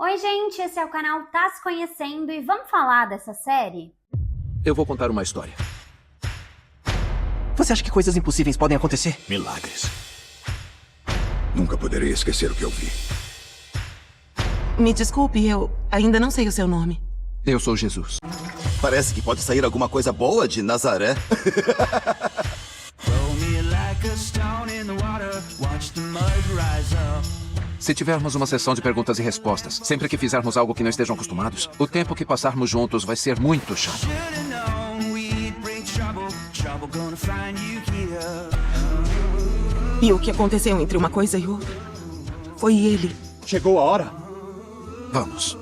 Oi gente, esse é o canal Tá Se Conhecendo e vamos falar dessa série? Eu vou contar uma história. Você acha que coisas impossíveis podem acontecer? Milagres. Nunca poderei esquecer o que eu vi. Me desculpe, eu ainda não sei o seu nome. Eu sou Jesus. Parece que pode sair alguma coisa boa de Nazaré. Se tivermos uma sessão de perguntas e respostas, sempre que fizermos algo que não estejam acostumados, o tempo que passarmos juntos vai ser muito chato. E o que aconteceu entre uma coisa e outra? Foi ele. Chegou a hora. Vamos.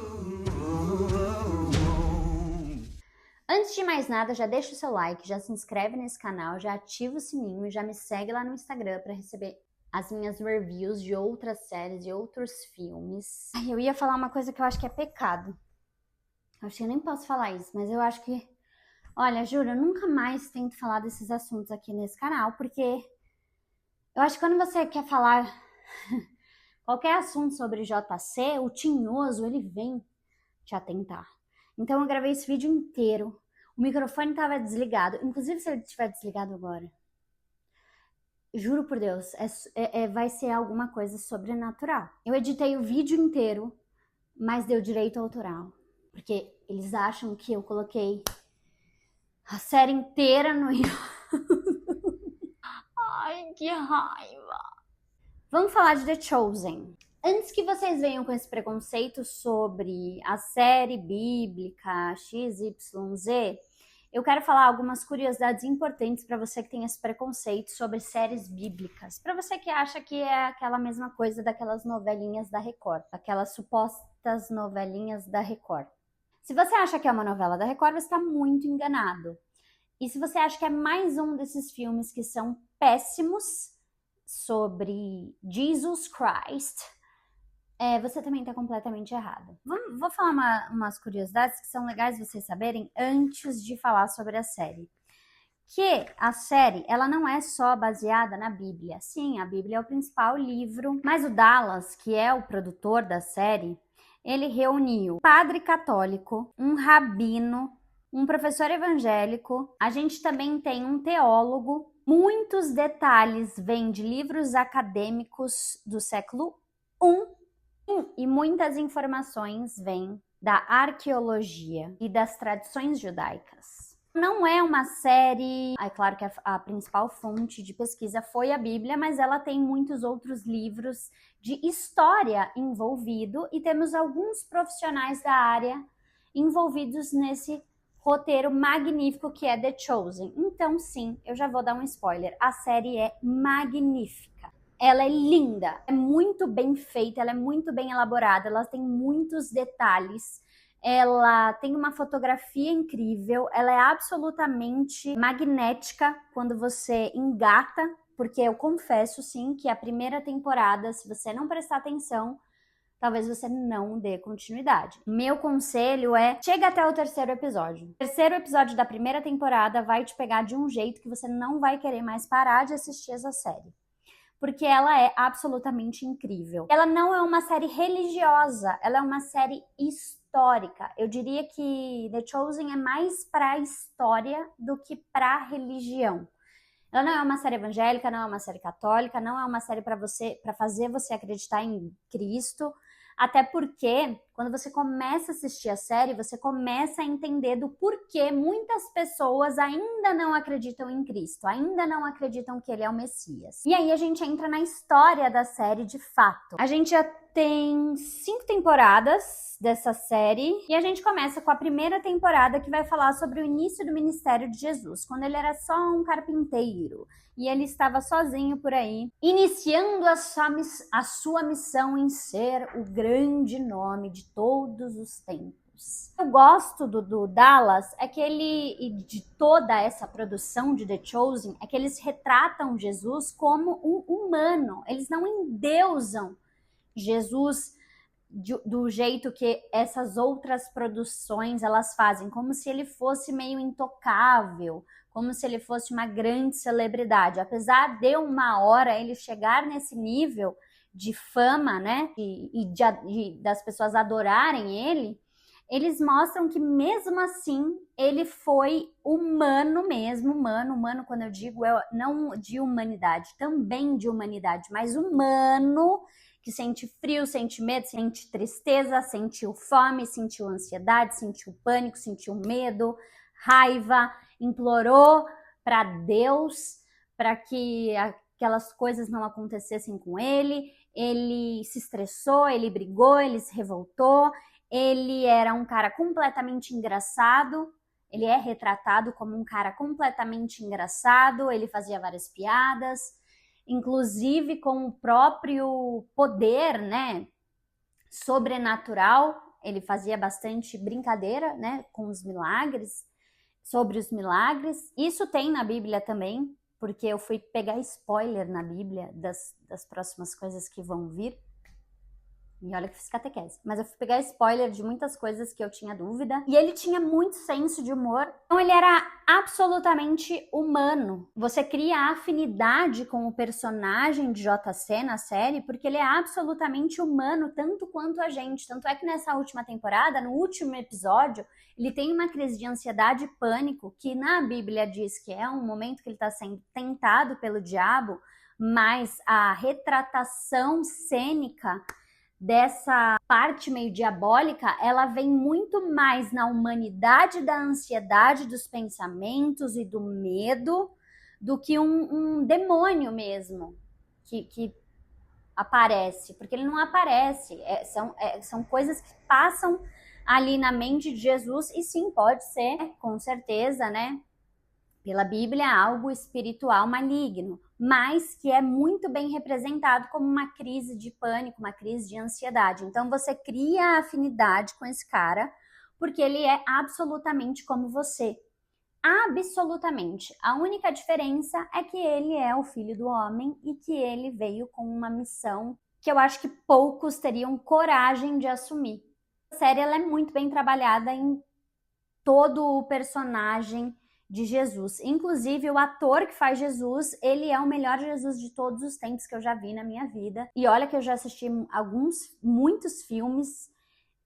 Antes de mais nada, já deixa o seu like, já se inscreve nesse canal, já ativa o sininho e já me segue lá no Instagram para receber as minhas reviews de outras séries e outros filmes. Ai, eu ia falar uma coisa que eu acho que é pecado. Eu acho que eu nem posso falar isso, mas eu acho que... Olha, juro, eu nunca mais tento falar desses assuntos aqui nesse canal, porque eu acho que quando você quer falar qualquer assunto sobre JC, o tinhoso, ele vem te atentar. Então eu gravei esse vídeo inteiro, o microfone estava desligado, inclusive se ele estiver desligado agora, juro por Deus, vai ser alguma coisa sobrenatural. Eu editei o vídeo inteiro, mas deu direito autoral, porque eles acham que eu coloquei a série inteira no YouTube. Ai, que raiva! Vamos falar de The Chosen. Antes que vocês venham com esse preconceito sobre a série bíblica XYZ, eu quero falar algumas curiosidades importantes para você que tem esse preconceito sobre séries bíblicas. Para você que acha que é aquela mesma coisa daquelas novelinhas da Record, aquelas supostas novelinhas da Record. Se você acha que é uma novela da Record, você está muito enganado. E se você acha que é mais um desses filmes que são péssimos sobre Jesus Christ, você também está completamente errado. Vou falar umas curiosidades que são legais vocês saberem antes de falar sobre a série. Que a série, ela não é só baseada na Bíblia. Sim, a Bíblia é o principal livro, mas o Dallas, que é o produtor da série, ele reuniu um padre católico, um rabino, um professor evangélico, a gente também tem um teólogo. Muitos detalhes vêm de livros acadêmicos do século I e muitas informações vêm da arqueologia e das tradições judaicas. Não é uma série... É claro que a principal fonte de pesquisa foi a Bíblia, mas ela tem muitos outros livros de história envolvido e temos alguns profissionais da área envolvidos nesse roteiro magnífico que é The Chosen. Então, sim, eu já vou dar um spoiler. A série é magnífica. Ela é linda, é muito bem feita, ela é muito bem elaborada, ela tem muitos detalhes, ela tem uma fotografia incrível, ela é absolutamente magnética quando você engata, porque eu confesso, sim, que a primeira temporada, se você não prestar atenção, talvez você não dê continuidade. Meu conselho é, chega até o terceiro episódio. O terceiro episódio da primeira temporada vai te pegar de um jeito que você não vai querer mais parar de assistir essa série. Porque ela é absolutamente incrível. Ela não é uma série religiosa, ela é uma série histórica. Eu diria que The Chosen é mais para história do que para religião. Ela não é uma série evangélica, não é uma série católica, não é uma série para fazer você acreditar em Cristo. Até porque, quando você começa a assistir a série, você começa a entender do porquê muitas pessoas ainda não acreditam em Cristo, ainda não acreditam que ele é o Messias. E aí a gente entra na história da série de fato. A gente já tem 5 temporadas dessa série e a gente começa com a primeira temporada, que vai falar sobre o início do ministério de Jesus, quando ele era só um carpinteiro e ele estava sozinho por aí, iniciando a sua missão em ser o grande nome de todos os tempos. Eu gosto do Dallas é que e de toda essa produção de The Chosen, é que eles retratam Jesus como um humano, eles não endeusam Jesus do jeito que essas outras produções elas fazem, como se ele fosse meio intocável, como se ele fosse uma grande celebridade. Apesar de uma hora ele chegar nesse nível de fama, né, das pessoas adorarem ele, eles mostram que mesmo assim ele foi humano mesmo, humano quando eu digo não de humanidade, também de humanidade, mas humano, que sente frio, sente medo, sente tristeza, sentiu fome, sentiu ansiedade, sentiu pânico, sentiu medo, raiva, implorou para Deus para que aquelas coisas não acontecessem com ele se estressou, ele brigou, ele se revoltou, ele era um cara completamente engraçado, ele é retratado como um cara completamente engraçado, ele fazia várias piadas, inclusive com o próprio poder, né, sobrenatural, ele fazia bastante brincadeira, né, com os milagres, sobre os milagres. Isso tem na Bíblia também, porque eu fui pegar spoiler na Bíblia das próximas coisas que vão vir. E olha que fiz catequese. Mas eu fui pegar spoiler de muitas coisas que eu tinha dúvida. E ele tinha muito senso de humor. Então ele era absolutamente humano. Você cria afinidade com o personagem de JC na série, porque ele é absolutamente humano, tanto quanto a gente. Tanto é que nessa última temporada, no último episódio, ele tem uma crise de ansiedade e pânico, que na Bíblia diz que é um momento que ele está sendo tentado pelo diabo, mas a retratação cênica dessa parte meio diabólica, ela vem muito mais na humanidade da ansiedade, dos pensamentos e do medo, do que um demônio mesmo que aparece, porque ele não aparece, são coisas que passam ali na mente de Jesus, e sim, pode ser, com certeza, né, pela Bíblia, algo espiritual maligno, mas que é muito bem representado como uma crise de pânico, uma crise de ansiedade. Então você cria afinidade com esse cara, porque ele é absolutamente como você. Absolutamente. A única diferença é que ele é o filho do homem e que ele veio com uma missão que eu acho que poucos teriam coragem de assumir. A série ela é muito bem trabalhada em todo o personagem de Jesus. Inclusive, o ator que faz Jesus, ele é o melhor Jesus de todos os tempos que eu já vi na minha vida. E olha que eu já assisti muitos filmes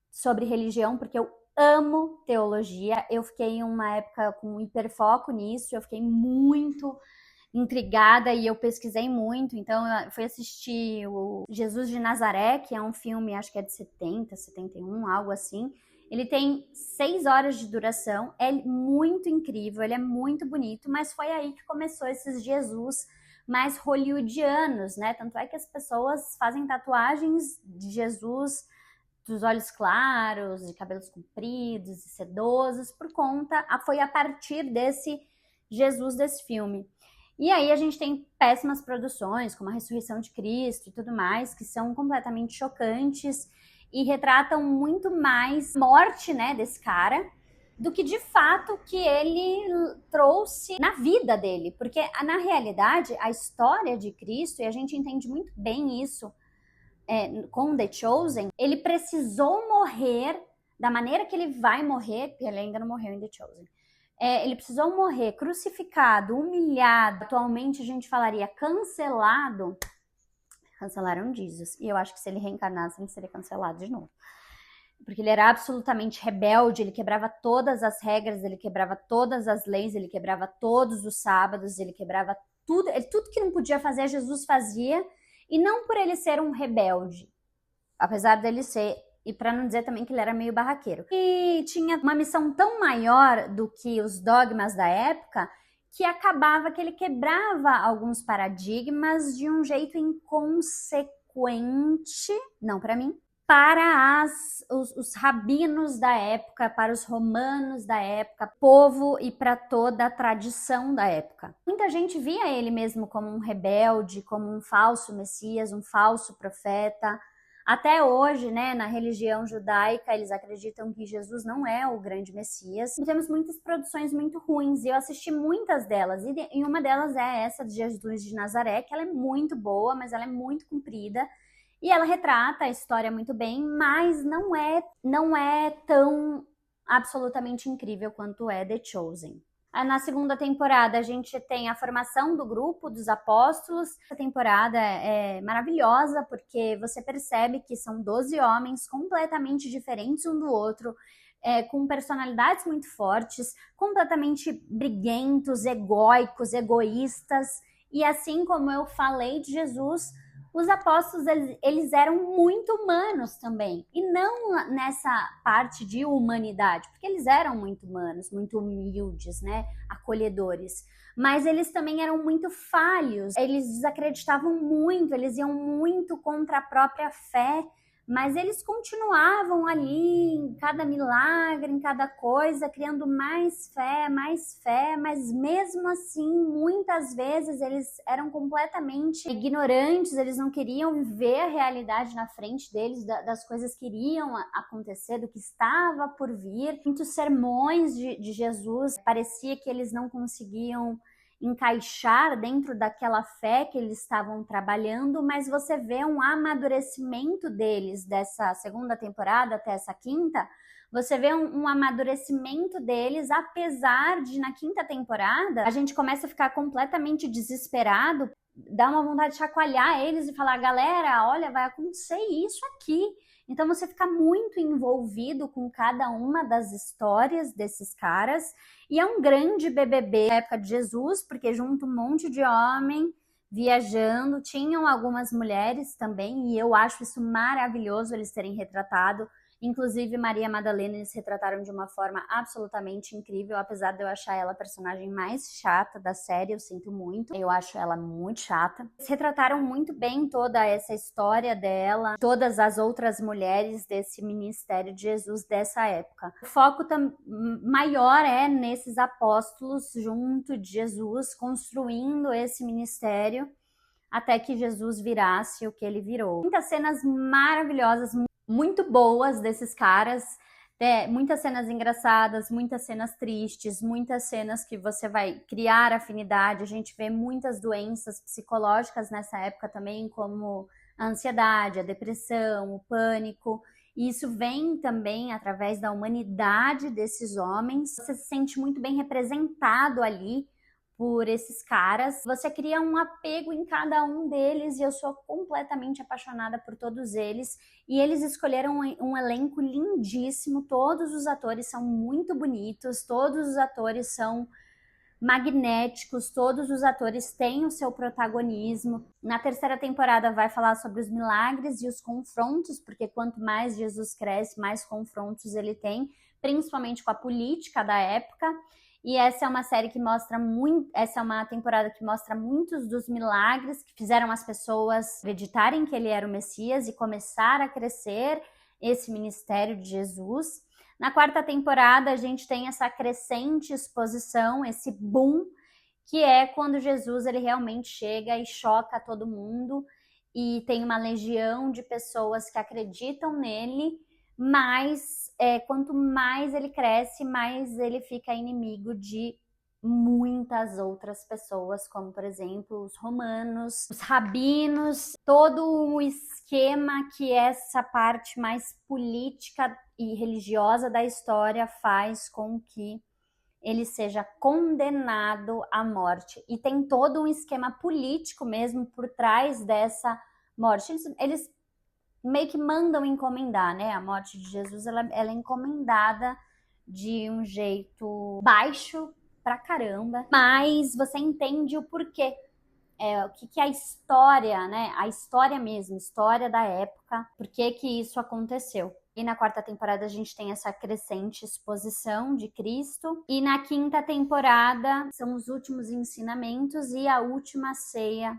sobre religião, porque eu amo teologia. Eu fiquei em uma época com um hiperfoco nisso, eu fiquei muito intrigada e eu pesquisei muito. Então, eu fui assistir o Jesus de Nazaré, que é um filme, acho que é de 70, 71, algo assim. Ele tem 6 horas de duração, é muito incrível, ele é muito bonito, mas foi aí que começou esses Jesus mais hollywoodianos, né? Tanto é que as pessoas fazem tatuagens de Jesus dos olhos claros, de cabelos compridos e sedosos, foi a partir desse Jesus desse filme. E aí a gente tem péssimas produções, como a Ressurreição de Cristo e tudo mais, que são completamente chocantes, e retratam muito mais a morte, né, desse cara, do que de fato que ele trouxe na vida dele. Porque, na realidade, a história de Cristo, e a gente entende muito bem isso com The Chosen, ele precisou morrer da maneira que ele vai morrer, porque ele ainda não morreu em The Chosen. Ele precisou morrer crucificado, humilhado, atualmente a gente falaria cancelado. Cancelaram Jesus. E eu acho que se ele reencarnasse, ele seria cancelado de novo. Porque ele era absolutamente rebelde, ele quebrava todas as regras, ele quebrava todas as leis, ele quebrava todos os sábados, ele quebrava tudo. Tudo que não podia fazer, Jesus fazia. E não por ele ser um rebelde, apesar dele ser, e para não dizer também que ele era meio barraqueiro. E tinha uma missão tão maior do que os dogmas da época, que acabava que ele quebrava alguns paradigmas de um jeito inconsequente, não para mim, para os rabinos da época, para os romanos da época, povo e para toda a tradição da época. Muita gente via ele mesmo como um rebelde, como um falso messias, um falso profeta. Até hoje, né, na religião judaica, eles acreditam que Jesus não é o grande Messias. E temos muitas produções muito ruins, e eu assisti muitas delas. E uma delas é essa de Jesus de Nazaré, que ela é muito boa, mas ela é muito comprida. E ela retrata a história muito bem, mas não é tão absolutamente incrível quanto é The Chosen. Na segunda temporada, a gente tem a formação do grupo dos apóstolos. Essa temporada é maravilhosa, porque você percebe que são 12 homens completamente diferentes um do outro, com personalidades muito fortes, completamente briguentos, egóicos, egoístas. E assim como eu falei de Jesus, os apóstolos, eles eram muito humanos também. E não nessa parte de humanidade, porque eles eram muito humanos, muito humildes, né? Acolhedores. Mas eles também eram muito falhos. Eles desacreditavam muito, eles iam muito contra a própria fé. Mas eles continuavam ali em cada milagre, em cada coisa, criando mais fé, mas mesmo assim, muitas vezes eles eram completamente ignorantes, eles não queriam ver a realidade na frente deles, das coisas que iriam acontecer, do que estava por vir. Muitos sermões de Jesus, parecia que eles não conseguiam encaixar dentro daquela fé que eles estavam trabalhando, mas você vê um amadurecimento deles dessa segunda temporada até essa quinta, você vê um amadurecimento deles, apesar de na quinta temporada a gente começa a ficar completamente desesperado, dá uma vontade de chacoalhar eles e falar, galera, olha, vai acontecer isso aqui. Então você fica muito envolvido com cada uma das histórias desses caras. E é um grande BBB na época de Jesus, porque junto um monte de homem viajando, tinham algumas mulheres também, e eu acho isso maravilhoso eles terem retratado. Inclusive Maria Madalena eles retrataram de uma forma absolutamente incrível, apesar de eu achar ela a personagem mais chata da série, eu sinto muito, eu acho ela muito chata. Eles retrataram muito bem toda essa história dela, todas as outras mulheres desse ministério de Jesus dessa época. O foco maior é nesses apóstolos junto de Jesus, construindo esse ministério até que Jesus virasse o que ele virou. Muitas cenas maravilhosas, muito boas desses caras, muitas cenas engraçadas, muitas cenas tristes, muitas cenas que você vai criar afinidade. A gente vê muitas doenças psicológicas nessa época também, como a ansiedade, a depressão, o pânico. E isso vem também através da humanidade desses homens. Você se sente muito bem representado ali por esses caras, você cria um apego em cada um deles, e eu sou completamente apaixonada por todos eles, e eles escolheram um elenco lindíssimo, todos os atores são muito bonitos, todos os atores são magnéticos, todos os atores têm o seu protagonismo. Na terceira temporada vai falar sobre os milagres e os confrontos, porque quanto mais Jesus cresce, mais confrontos ele tem, principalmente com a política da época. E essa é uma série que mostra muito, essa é uma temporada que mostra muitos dos milagres que fizeram as pessoas acreditarem que ele era o Messias e começar a crescer esse ministério de Jesus. Na quarta temporada, a gente tem essa crescente exposição, esse boom, que é quando Jesus ele realmente chega e choca todo mundo e tem uma legião de pessoas que acreditam nele, mas quanto mais ele cresce, mais ele fica inimigo de muitas outras pessoas, como, por exemplo, os romanos, os rabinos, todo o esquema que essa parte mais política e religiosa da história faz com que ele seja condenado à morte. E tem todo um esquema político mesmo por trás dessa morte. Eles meio que mandam encomendar, né? A morte de Jesus, ela é encomendada de um jeito baixo pra caramba, mas você entende o porquê. O que é a história, né? A história mesmo, história da época, por que isso aconteceu. E na quarta temporada a gente tem essa crescente exposição de Cristo. E na quinta temporada são os últimos ensinamentos e a última ceia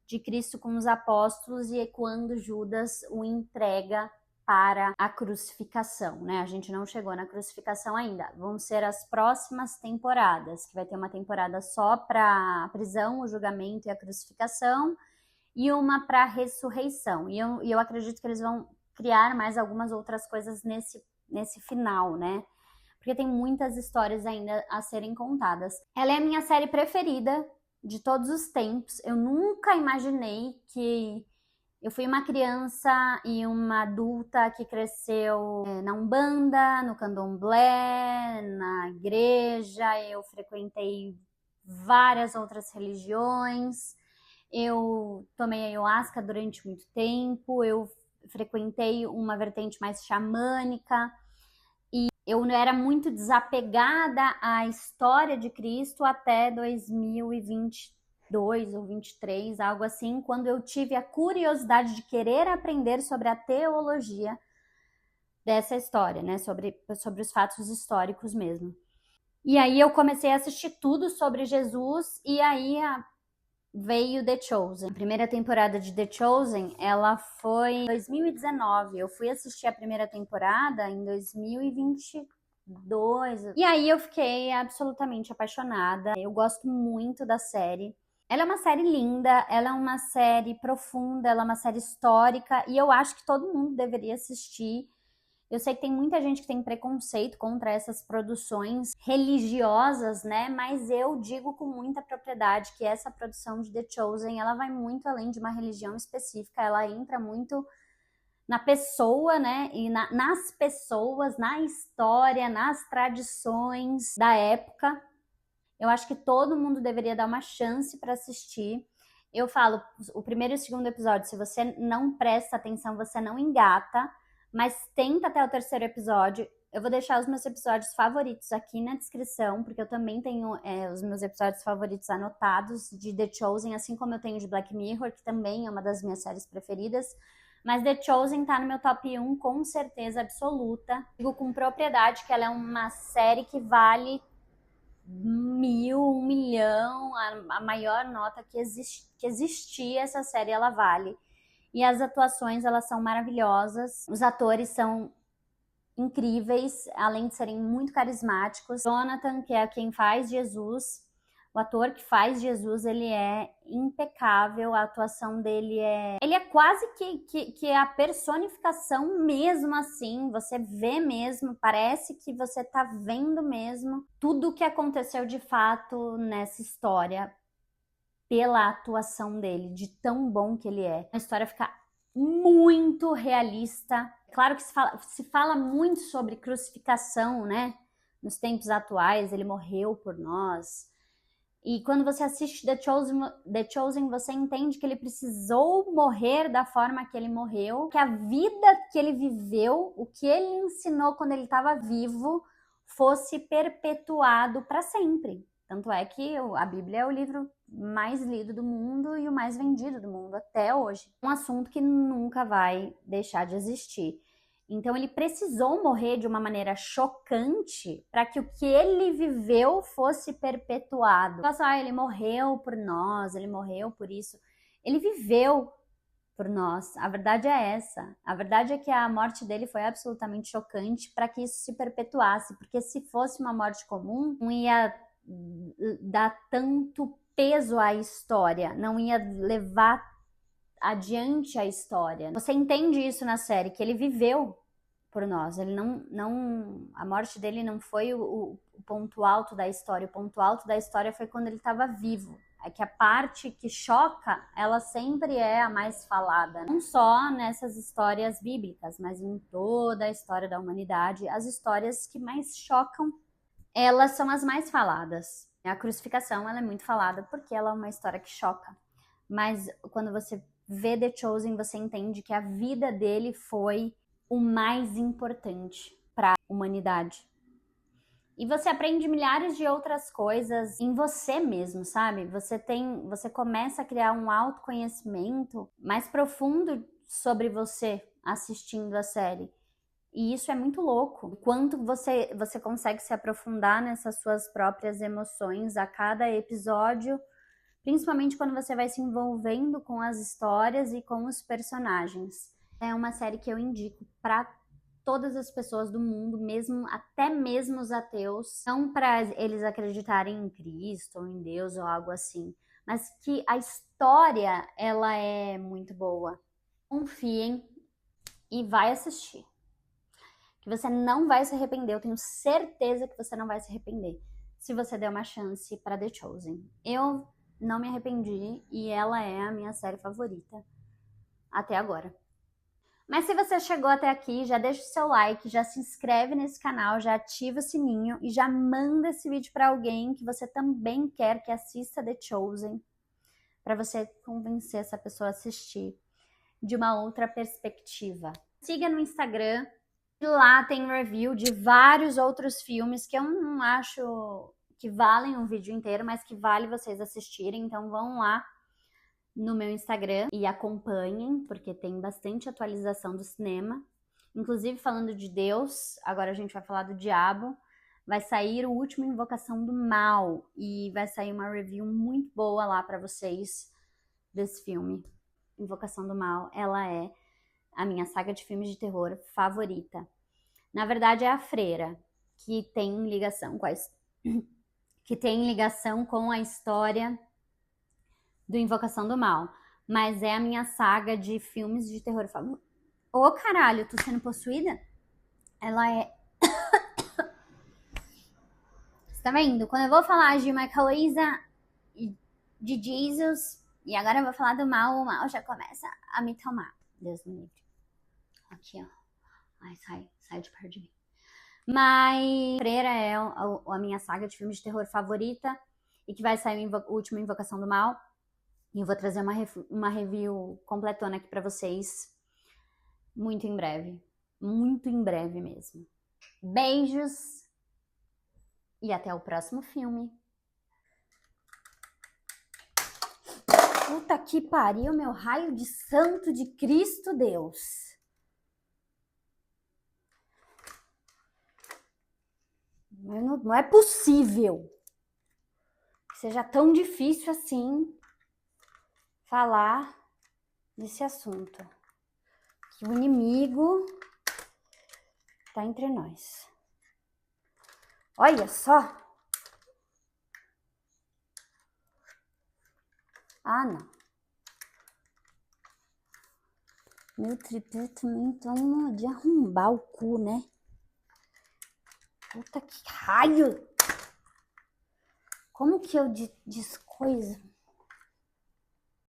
de Cristo com os apóstolos, e é quando Judas o entrega para a crucificação, né? A gente não chegou na crucificação ainda. Vão ser as próximas temporadas, que vai ter uma temporada só para a prisão, o julgamento e a crucificação, e uma para a ressurreição. E eu acredito que eles vão criar mais algumas outras coisas nesse final, né? Porque tem muitas histórias ainda a serem contadas. Ela é a minha série preferida de todos os tempos. Eu nunca imaginei que Eu fui uma criança e uma adulta que cresceu na Umbanda, no Candomblé, na igreja. Eu frequentei várias outras religiões. Eu tomei ayahuasca durante muito tempo. Eu frequentei uma vertente mais xamânica. E eu era muito desapegada à história de Cristo até 2022 ou 23, algo assim, quando eu tive a curiosidade de querer aprender sobre a teologia dessa história, né? Sobre os fatos históricos mesmo. E aí eu comecei a assistir tudo sobre Jesus e aí veio The Chosen. A primeira temporada de The Chosen, ela foi em 2019. Eu fui assistir a primeira temporada em 2022. E aí eu fiquei absolutamente apaixonada. Eu gosto muito da série. Ela é uma série linda, ela é uma série profunda, ela é uma série histórica e eu acho que todo mundo deveria assistir. Eu sei que tem muita gente que tem preconceito contra essas produções religiosas, né? Mas eu digo com muita propriedade que essa produção de The Chosen, ela vai muito além de uma religião específica, ela entra muito na pessoa, né? E nas pessoas, na história, nas tradições da época. Eu acho que todo mundo deveria dar uma chance para assistir. Eu falo, o primeiro e o segundo episódio, se você não presta atenção, você não engata, mas tenta até o terceiro episódio. Eu vou deixar os meus episódios favoritos aqui na descrição, porque eu também tenho os meus episódios favoritos anotados de The Chosen, assim como eu tenho de Black Mirror, que também é uma das minhas séries preferidas. Mas The Chosen tá no meu top 1 com certeza absoluta. Digo com propriedade que ela é uma série que vale 1.000, 1 milhão, a maior nota que existia essa série, ela vale. E as atuações, elas são maravilhosas. Os atores são incríveis, além de serem muito carismáticos. Jonathan, que é quem faz Jesus, o ator que faz Jesus, ele é impecável, a atuação dele ele é quase que a personificação mesmo assim, você vê mesmo, parece que você tá vendo mesmo tudo o que aconteceu de fato nessa história pela atuação dele, de tão bom que ele é. A história fica muito realista. Claro que se fala muito sobre crucificação, né? Nos tempos atuais, ele morreu por nós. E quando você assiste The Chosen, você entende que ele precisou morrer da forma que ele morreu, que a vida que ele viveu, o que ele ensinou quando ele estava vivo, fosse perpetuado para sempre. Tanto é que a Bíblia é o livro mais lido do mundo e o mais vendido do mundo até hoje. Um assunto que nunca vai deixar de existir. Então ele precisou morrer de uma maneira chocante para que o que ele viveu fosse perpetuado. Nossa, ele morreu por nós, ele morreu por isso. Ele viveu por nós. A verdade é essa. A verdade é que a morte dele foi absolutamente chocante para que isso se perpetuasse. Porque se fosse uma morte comum, não ia dar tanto peso à história, não ia levar adiante a história. Você entende isso na série, que ele viveu por nós. Ele a morte dele não foi o ponto alto da história. O ponto alto da história foi quando ele estava vivo. É que a parte que choca, ela sempre é a mais falada. Não só nessas histórias bíblicas, mas em toda a história da humanidade. As histórias que mais chocam, elas são as mais faladas. A crucificação, ela é muito falada porque ela é uma história que choca. Mas quando você vê The Chosen, você entende que a vida dele foi o mais importante para a humanidade. E você aprende milhares de outras coisas em você mesmo, sabe? Você começa a criar um autoconhecimento mais profundo sobre você assistindo a série. E isso é muito louco. O quanto você consegue se aprofundar nessas suas próprias emoções a cada episódio, principalmente quando você vai se envolvendo com as histórias e com os personagens. É uma série que eu indico para todas as pessoas do mundo, mesmo até mesmo os ateus, não para eles acreditarem em Cristo ou em Deus ou algo assim, mas que a história, ela é muito boa. Confiem e vai assistir. Que você não vai se arrepender, eu tenho certeza que você não vai se arrepender se você der uma chance para The Chosen. Eu não me arrependi e ela é a minha série favorita até agora. Mas se você chegou até aqui, já deixa o seu like, já se inscreve nesse canal, já ativa o sininho e já manda esse vídeo para alguém que você também quer que assista The Chosen, para você convencer essa pessoa a assistir de uma outra perspectiva. Siga no Instagram, lá tem review de vários outros filmes que eu não acho que valem um vídeo inteiro, mas que vale vocês assistirem, então vão lá no meu Instagram e acompanhem, porque tem bastante atualização do cinema. Inclusive, falando de Deus, agora a gente vai falar do diabo. Vai sair o último Invocação do Mal e vai sair uma review muito boa lá pra vocês desse filme. Invocação do Mal, ela é a minha saga de filmes de terror favorita. Na verdade, é a Freira, que tem ligação com a história do Invocação do Mal, mas é a minha saga de filmes de terror favorita. Ô, caralho, tô sendo possuída? Ela é... Você tá vendo? Quando eu vou falar de Michaelisa e de Jesus, e agora eu vou falar do mal, o mal já começa a me tomar. Deus me livre. Aqui, ó. Ai, sai de perto de mim. Mas Freira é a minha saga de filmes de terror favorita e que vai sair o último Invocação do Mal. E eu vou trazer uma review completona aqui pra vocês muito em breve mesmo. Beijos e até o próximo filme. Puta que pariu, meu raio de santo de Cristo Deus. Não é possível que seja tão difícil assim falar desse assunto. Que o inimigo tá entre nós. Olha só. Ah, não. Meu tripé também tá de arrombar o cu, né? Puta que raio! Como que eu descoisa?